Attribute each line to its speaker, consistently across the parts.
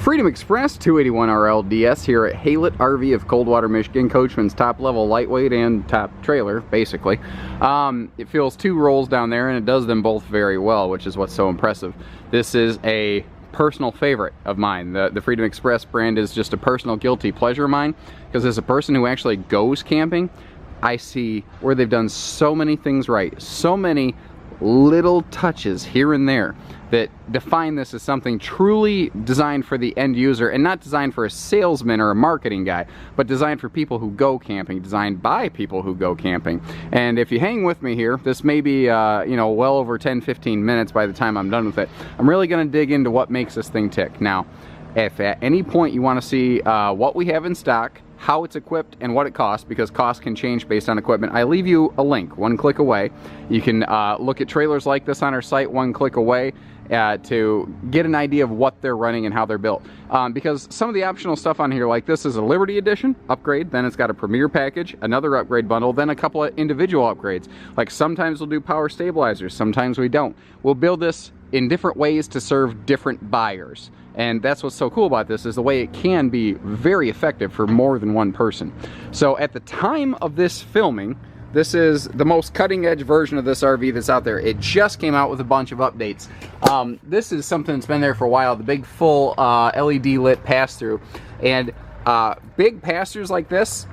Speaker 1: Freedom Express 281RL DS here at HaylettRV of Coldwater, Michigan. Coachmen's top level lightweight and top trailer, basically. It fills 2 rolls down there and it does them both very well, which is what's so impressive. This is a personal favorite of mine. The Freedom Express brand is just a personal guilty pleasure of mine, because as a person who actually goes camping, I see where they've done so many things right, so many little touches here and there that define this as something truly designed for the end user, and not designed for a salesman or a marketing guy, but designed for people who go camping, designed by people who go camping. And if you hang with me here, this may be you know, well over 10-15 minutes by the time I'm done with it. I'm really going to dig into what makes this thing tick. Now, if at any point you want to see what we have in stock, how it's equipped, and what it costs, because costs can change based on equipment, I leave you a link one click away. You can look at trailers like this on our site one click away to get an idea of what they're running and how they're built. Because some of the optional stuff on here, like this is a Liberty Edition upgrade, then it's got a Premier package, another upgrade bundle, then a couple of individual upgrades. Like sometimes we'll do power stabilizers, sometimes we don't. We'll build this in different ways to serve different buyers. And that's what's so cool about this, is the way it can be very effective for more than one person. So at the time of this filming, this is the most cutting edge version of this RV that's out there. It just came out with a bunch of updates. This is something that's been there for a while, the big full LED lit pass-through. And big pass-throughs like this,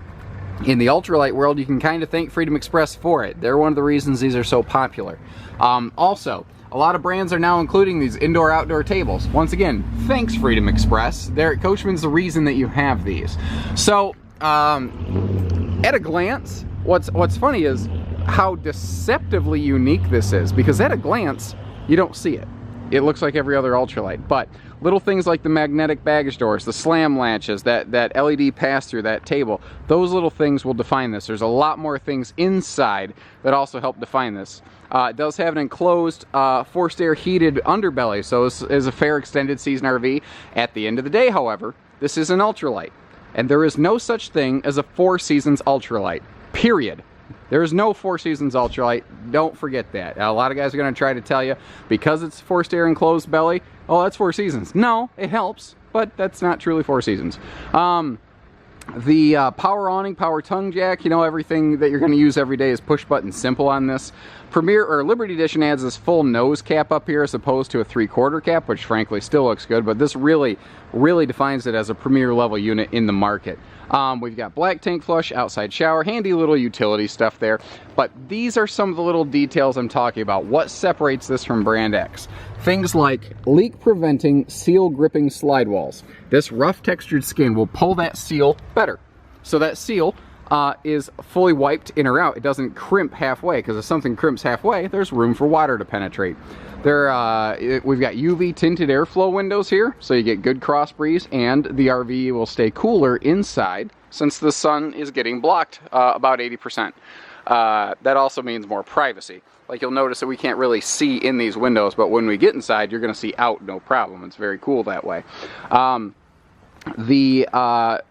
Speaker 1: in the ultralight world, you can kind of thank Freedom Express for it. They're one of the reasons these are so popular. Also, a lot of brands are now including these indoor-outdoor tables. Once again, thanks Freedom Express. Coachmen's the reason that you have these. So, at a glance, what's funny is how deceptively unique this is, because at a glance, you don't see it. It looks like every other ultralight, but little things like the magnetic baggage doors, the slam latches, that LED pass-through, that table, those little things will define this. There's a lot more things inside that also help define this. It does have an enclosed forced air heated underbelly, so this is a fair extended season RV. At the end of the day, however, this is an ultralight, and there is no such thing as a 4 seasons ultralight, period. There is no 4 seasons ultralight. Don't forget that. A lot of guys are going to try to tell you, because it's forced air enclosed belly, oh, that's 4 seasons. No, it helps, but that's not truly 4 seasons. The power awning, power tongue jack, you know, everything that you're going to use every day is push button simple on this. Premier or Liberty Edition adds this full nose cap up here as opposed to a 3/4 cap, which frankly still looks good, but this really defines it as a premier level unit in the market. We've got black tank flush, outside shower, handy little utility stuff there, but these are some of the little details I'm talking about. What separates this from brand X? Things like leak preventing seal gripping slide walls. This rough textured skin will pull that seal better. So that seal is fully wiped in or out. It doesn't crimp halfway, because if something crimps halfway, there's room for water to penetrate. We've got UV tinted airflow windows here, so you get good cross breeze, and the RV will stay cooler inside since the sun is getting blocked about 80%. That also means more privacy. Like, you'll notice that we can't really see in these windows, but when we get inside, you're going to see out no problem. It's very cool that way. The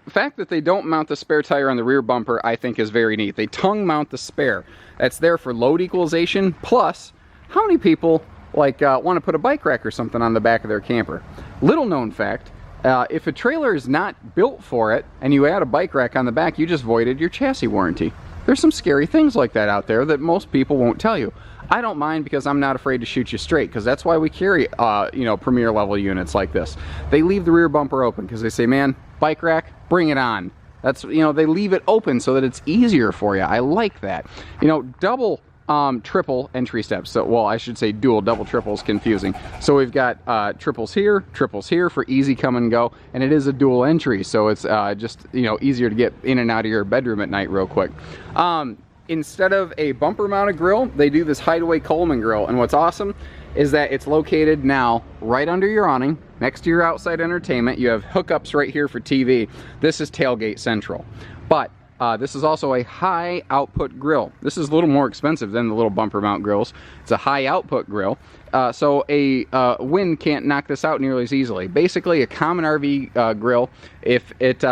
Speaker 1: fact that they don't mount the spare tire on the rear bumper, I think, is very neat. They tongue mount the spare. That's there for load equalization. Plus, how many people want to put a bike rack or something on the back of their camper? Little known fact, if a trailer is not built for it and you add a bike rack on the back, you just voided your chassis warranty. There's some scary things like that out there that most people won't tell you. I don't mind, because I'm not afraid to shoot you straight, because that's why we carry you know, premier level units like this. They leave the rear bumper open because they say, man, bike rack, bring it on. That's, you know, they leave it open so that it's easier for you. I like that. You know, double triple entry steps. So, well, I should say dual. Double triple is confusing. So we've got triples here for easy come and go, and it is a dual entry, so it's just, you know, easier to get in and out of your bedroom at night real quick. Instead of a bumper mounted grill, they do this hideaway Coleman grill, and what's awesome is that it's located now right under your awning, next to your outside entertainment. You have hookups right here for TV. This is tailgate central, but this is also a high output grill. This is a little more expensive than the little bumper mount grills. It's a high output grill, so a wind can't knock this out nearly as easily. Basically, a common RV grill, if it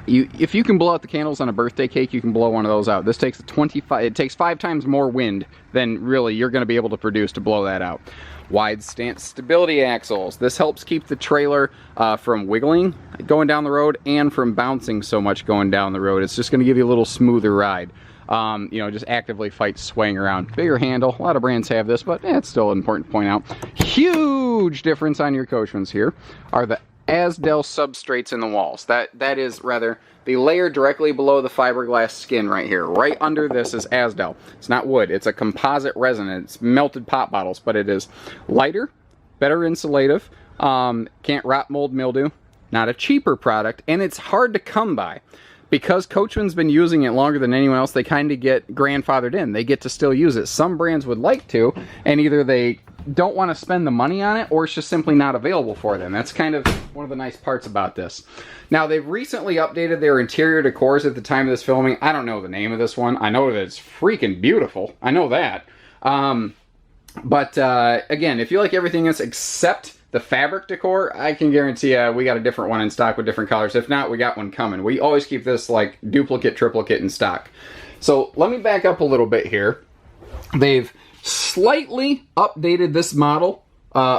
Speaker 1: if you can blow out the candles on a birthday cake, you can blow one of those out. This takes it takes 5 times more wind than really you're going to be able to produce to blow that out. Wide stance stability axles. This helps keep the trailer from wiggling going down the road and from bouncing so much going down the road. It's just going to give you a little smoother ride. You know, just actively fight swaying around. Bigger handle. A lot of brands have this, but it's still important to point out. Huge difference on your Coachmans here are the Azdel substrates in the walls. That is rather the layer directly below the fiberglass skin right here. Right under this is Azdel. It's not wood. It's a composite resin. It's melted pop bottles, but it is lighter, better insulative, can't rot, mold, mildew. Not a cheaper product, and it's hard to come by. Because Coachman's been using it longer than anyone else, they kind of get grandfathered in. They get to still use it. Some brands would like to, and either they don't want to spend the money on it, or it's just simply not available for them. That's kind of one of the nice parts about this. Now, they've recently updated their interior decors at the time of this filming. I don't know the name of this one. I know that it's freaking beautiful. I know that. Again, if you like everything else except the fabric decor, I can guarantee we got a different one in stock with different colors. If not, we got one coming. We always keep this like duplicate, triplicate in stock. So let me back up a little bit here. They've slightly updated this model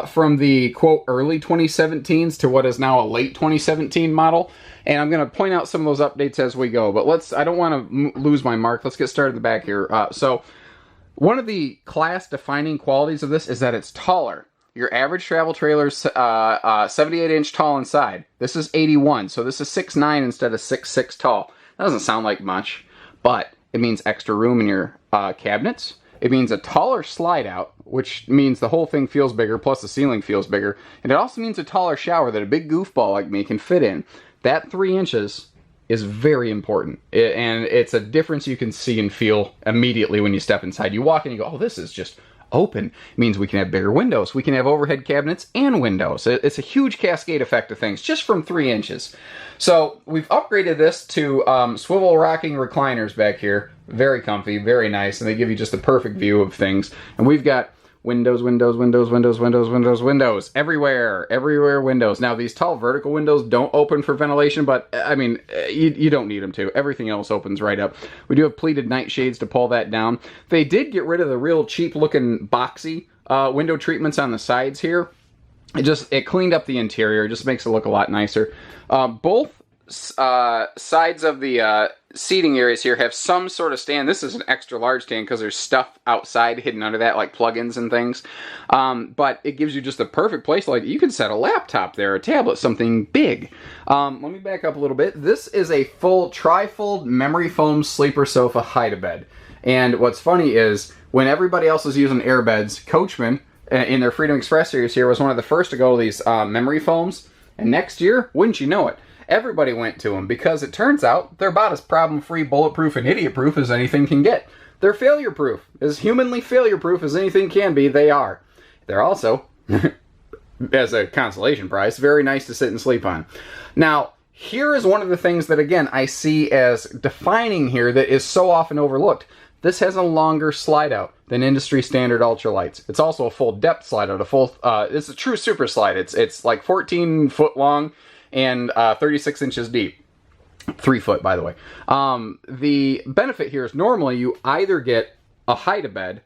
Speaker 1: from the quote early 2017s to what is now a late 2017 model, and I'm going to point out some of those updates as we go, but I don't want to lose my mark. Let's get started at the back here. So one of the class defining qualities of this is that it's taller. Your average travel trailer is 78 inch tall inside. This is 81, so this is 6'9" instead of 6'6" tall. That doesn't sound like much, but it means extra room in your cabinets. It means a taller slide out, which means the whole thing feels bigger, plus the ceiling feels bigger. And it also means a taller shower that a big goofball like me can fit in. That 3 inches is very important. And it's a difference you can see and feel immediately when you step inside. You walk in and you go, oh, this is just open. It means we can have bigger windows. We can have overhead cabinets and windows. It's a huge cascade effect of things just from 3 inches. So we've upgraded this to swivel rocking recliners back here. Very comfy, very nice, and they give you just the perfect view of things. And we've got windows, windows, windows, windows, windows, windows, windows, everywhere windows. Now these tall vertical windows don't open for ventilation, but I mean, you don't need them to. Everything else opens right up. We do have pleated night shades to pull that down. They did get rid of the real cheap looking boxy window treatments on the sides here. It cleaned up the interior, it just makes it look a lot nicer. Both sides of the seating areas here have some sort of stand. This is an extra large stand because there's stuff outside hidden under that, like plugins and things. But it gives you just the perfect place. Like you can set a laptop there, a tablet, something big. Let me back up a little bit. This is a full tri-fold memory foam sleeper sofa hide-a-bed. And what's funny is when everybody else is using airbeds, Coachmen in their Freedom Express series here was one of the first to go to these memory foams. And next year, wouldn't you know it, everybody went to them because it turns out they're about as problem-free, bulletproof, and idiot-proof as anything can get. They're failure-proof. As humanly failure-proof as anything can be, they are. They're also, as a consolation prize, very nice to sit and sleep on. Now, here is one of the things that, again, I see as defining here that is so often overlooked. This has a longer slide out than industry standard ultralights. It's also a full depth slide out. It's a true super slide. It's like 14 foot long and 36 inches deep. 3 foot, by the way. The benefit here is normally you either get a hide-a-bed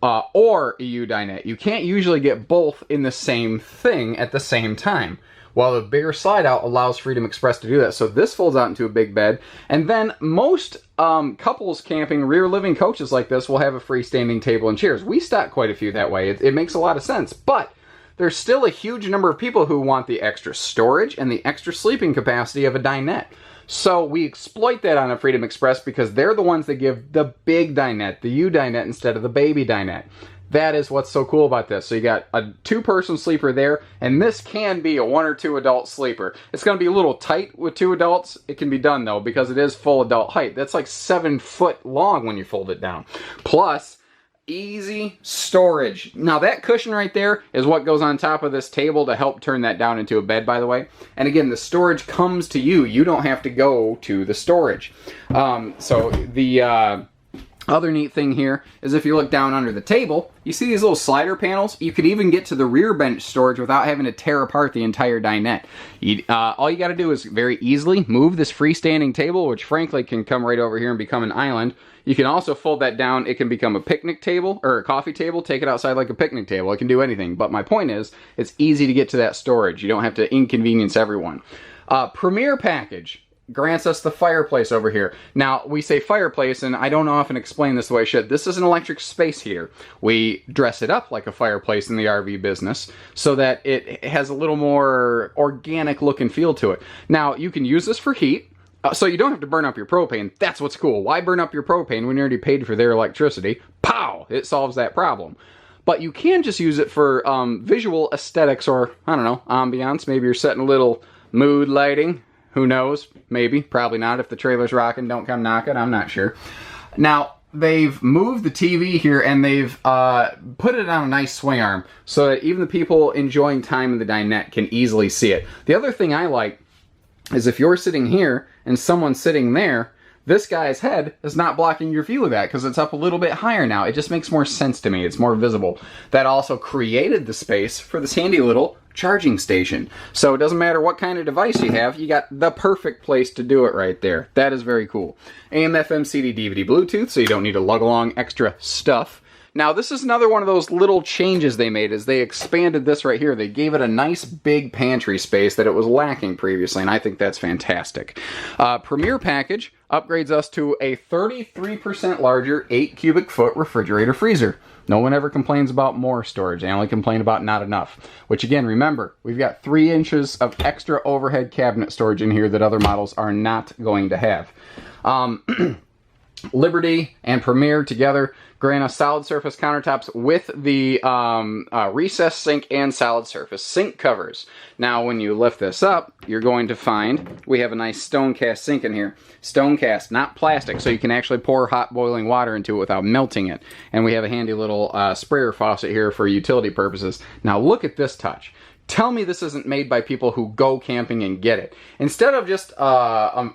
Speaker 1: or a U-dinette. You can't usually get both in the same thing at the same time. While the bigger slide out allows Freedom Express to do that. So this folds out into a big bed. And then most couples camping rear living coaches like this will have a freestanding table and chairs. We stock quite a few that way. It makes a lot of sense. But there's still a huge number of people who want the extra storage and the extra sleeping capacity of a dinette. So we exploit that on a Freedom Express because they're the ones that give the big dinette, the U-dinette, instead of the baby dinette. That is what's so cool about this. So you got a 2-person sleeper there, and this can be a 1 or 2 adult sleeper. It's going to be a little tight with 2 adults. It can be done, though, because it is full adult height. That's like 7 foot long when you fold it down. Plus, easy storage. Now that cushion right there is what goes on top of this table to help turn that down into a bed, by the way. And again, the storage comes to you. You don't have to go to the storage. So the Other neat thing here is if you look down under the table, you see these little slider panels? You could even get to the rear bench storage without having to tear apart the entire dinette. All you got to do is very easily move this freestanding table, which frankly can come right over here and become an island. You can also fold that down. It can become a picnic table or a coffee table. Take it outside like a picnic table. It can do anything. But my point is, it's easy to get to that storage. You don't have to inconvenience everyone. Premier package grants us the fireplace over here. Now, we say fireplace, and I don't often explain this the way I should. This is an electric space heater. We dress it up like a fireplace in the RV business so that it has a little more organic look and feel to it. Now, you can use this for heat, so you don't have to burn up your propane. That's what's cool. Why burn up your propane when you already paid for their electricity? Pow! It solves that problem. But you can just use it for visual aesthetics or, I don't know, ambiance. Maybe you're setting a little mood lighting. Who knows? Maybe. Probably not. If the trailer's rocking, don't come knocking. I'm not sure. Now, they've moved the TV here and they've put it on a nice swing arm so that even the people enjoying time in the dinette can easily see it. The other thing I like is if you're sitting here and someone's sitting there, this guy's head is not blocking your view of that because it's up a little bit higher now. It just makes more sense to me. It's more visible. That also created the space for this handy little charging station. So it doesn't matter what kind of device you have, you got the perfect place to do it right there. That is very cool. AM, FM, CD, DVD, Bluetooth, so you don't need to lug along extra stuff. Now, this is another one of those little changes they made as they expanded this right here. They gave it a nice big pantry space that it was lacking previously, and I think that's fantastic. Premier package upgrades us to a 33% larger 8 cubic foot refrigerator freezer. No one ever complains about more storage. They only complain about not enough. Which again, remember, we've got 3 inches of extra overhead cabinet storage in here that other models are not going to have. Liberty and Premier together grant us solid surface countertops with the recessed sink and solid surface sink covers. Now, when you lift this up, you're going to find we have a nice stone cast sink in here. Stone cast, not plastic, so you can actually pour hot boiling water into it without melting it. And we have a handy little sprayer faucet here for utility purposes. Now, look at this touch. Tell me this isn't made by people who go camping and get it. Instead of just a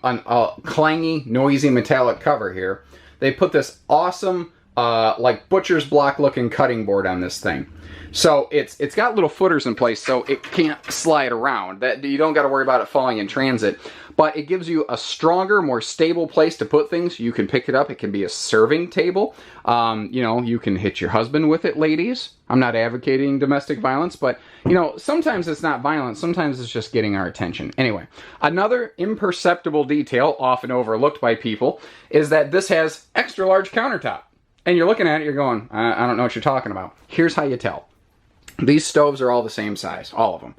Speaker 1: clangy, noisy metallic cover here, they put this awesome, like butcher's block looking cutting board on this thing. So it's got little footers in place so it can't slide around. That you don't got to worry about it falling in transit. But it gives you a stronger, more stable place to put things. You can pick it up. It can be a serving table. You know, you can hit your husband with it, ladies. I'm not advocating domestic violence, but, you know, sometimes it's not violence. Sometimes it's just getting our attention. Anyway, another imperceptible detail, often overlooked by people, is that this has extra large countertop. And you're looking at it, you're going, I don't know what you're talking about. Here's how you tell. These stoves are all the same size, all of them.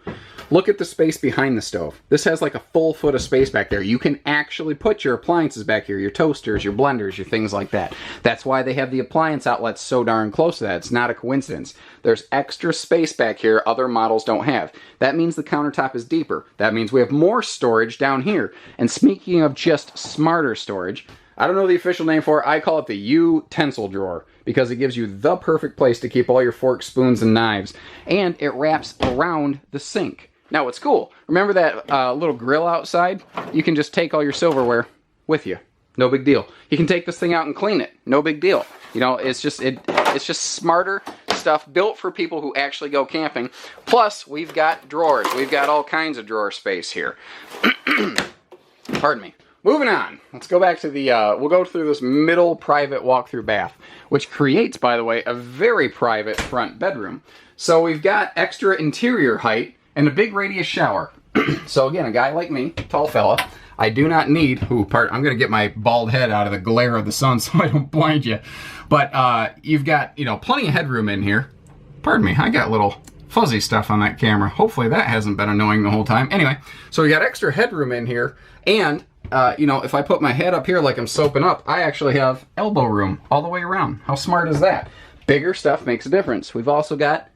Speaker 1: Look at the space behind the stove. This has like a full foot of space back there. You can actually put your appliances back here, your toasters, your blenders, your things like that. That's why they have the appliance outlets so darn close to that. It's not a coincidence. There's extra space back here other models don't have. That means the countertop is deeper. That means we have more storage down here. And speaking of just smarter storage, I don't know the official name for it. I call it the utensil drawer because it gives you the perfect place to keep all your forks, spoons, and knives. And it wraps around the sink. Now, what's cool, remember that little grill outside? You can just take all your silverware with you. No big deal. You can take this thing out and clean it. No big deal. You know, it's just smarter stuff built for people who actually go camping. Plus, we've got drawers. We've got all kinds of drawer space here. Pardon me. Moving on, let's go back to the, we'll go through this middle private walk-through bath, which creates, by the way, a very private front bedroom. So we've got extra interior height and a big radius shower. So again, a guy like me, tall fella, I do not need, I'm going to get my bald head out of the glare of the sun so I don't blind you. But you've got, you know, plenty of headroom in here. Pardon me, I got little fuzzy stuff on that camera. Hopefully that hasn't been annoying the whole time. Anyway, so we got extra headroom in here, and you know, if I put my head up here like I'm soaping up, I actually have elbow room all the way around. How smart is that? Bigger stuff makes a difference. We've also got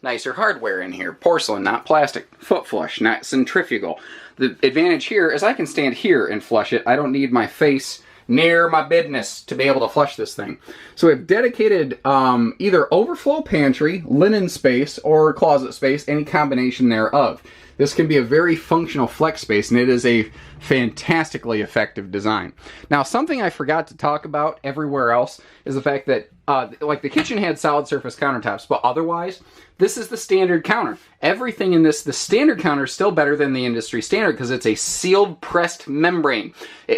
Speaker 1: nicer hardware in here. Porcelain, not plastic. Foot flush, not centrifugal. The advantage here is I can stand here and flush it. I don't need my face near my business to be able to flush this thing. So we have dedicated either overflow pantry, linen space, or closet space, any combination thereof. this can be a very functional flex space, and it is a fantastically effective design. Now, something I forgot to talk about everywhere else is the fact that like the kitchen had solid surface countertops, but otherwise, this is the standard counter. Everything in this, the standard counter is still better than the industry standard because it's a sealed pressed membrane.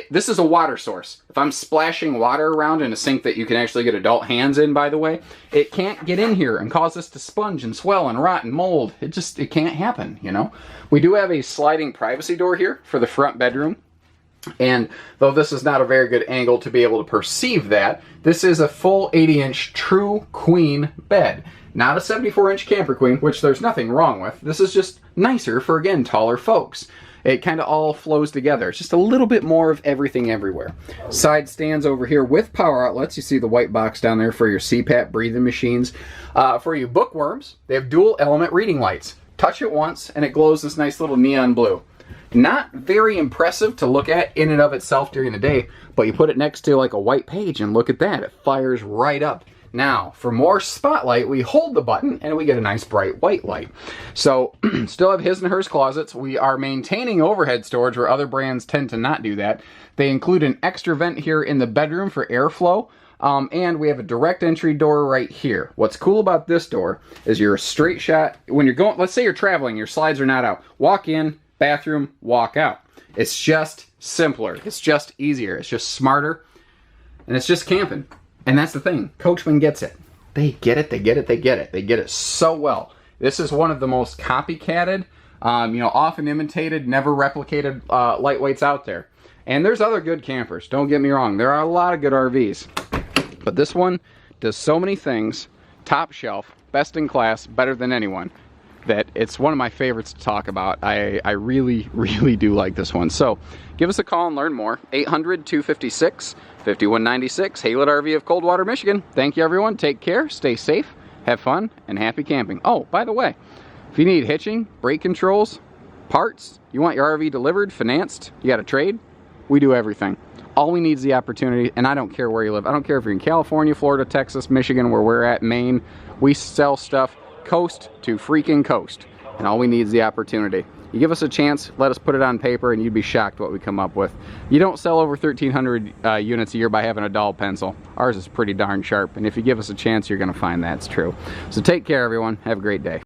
Speaker 1: This is a water source. If I'm splashing water around in a sink that you can actually get adult hands in, by the way, it can't get in here and cause this to sponge and swell and rot and mold. It can't happen, you know? We do have a sliding privacy door here for the front bedroom. And though this is not a very good angle to be able to perceive that, this is a full 80-inch true queen bed. Not a 74-inch camper queen, which there's nothing wrong with. This is just nicer for, again, taller folks. It kind of all flows together. It's just a little bit more of everything everywhere. Side stands over here with power outlets. You see the white box down there for your CPAP breathing machines. For you bookworms, they have dual element reading lights. Touch it once and it glows this nice little neon blue. Not very impressive to look at in and of itself during the day, but you put it next to like a white page and look at that, it fires right up. Now, for more spotlight, we hold the button and we get a nice bright white light. So, still have his and hers closets. We are maintaining overhead storage where other brands tend to not do that. They include an extra vent here in the bedroom for airflow. And we have a direct entry door right here. What's cool about this door is you're a straight shot. When you're going, let's say you're traveling, your slides are not out. Walk in, bathroom, walk out. It's just simpler. It's just easier. It's just smarter. And it's just camping. And that's the thing. Coachmen gets it. They get it, they get it, they get it. They get it so well. This is one of the most copycatted, often imitated, never replicated lightweights out there. And there's other good campers. Don't get me wrong. There are a lot of good RVs. But this one does so many things, top shelf, best in class, better than anyone, that it's one of my favorites to talk about. I really, really do like this one. So give us a call and learn more. 800-256-5196, HaylettRV of Coldwater, Michigan. Thank you, everyone. Take care, stay safe, have fun, and happy camping. Oh, by the way, if you need hitching, brake controls, parts, you want your RV delivered, financed, you got a trade, we do everything. All we need is the opportunity, and I don't care where you live. I don't care if you're in California, Florida, Texas, Michigan, where we're at, Maine. We sell stuff coast to freaking coast, and all we need is the opportunity. You give us a chance, let us put it on paper, and you'd be shocked what we come up with. You don't sell over 1,300 units a year by having a dull pencil. Ours is pretty darn sharp, and if you give us a chance, you're going to find that's true. So take care, everyone. Have a great day.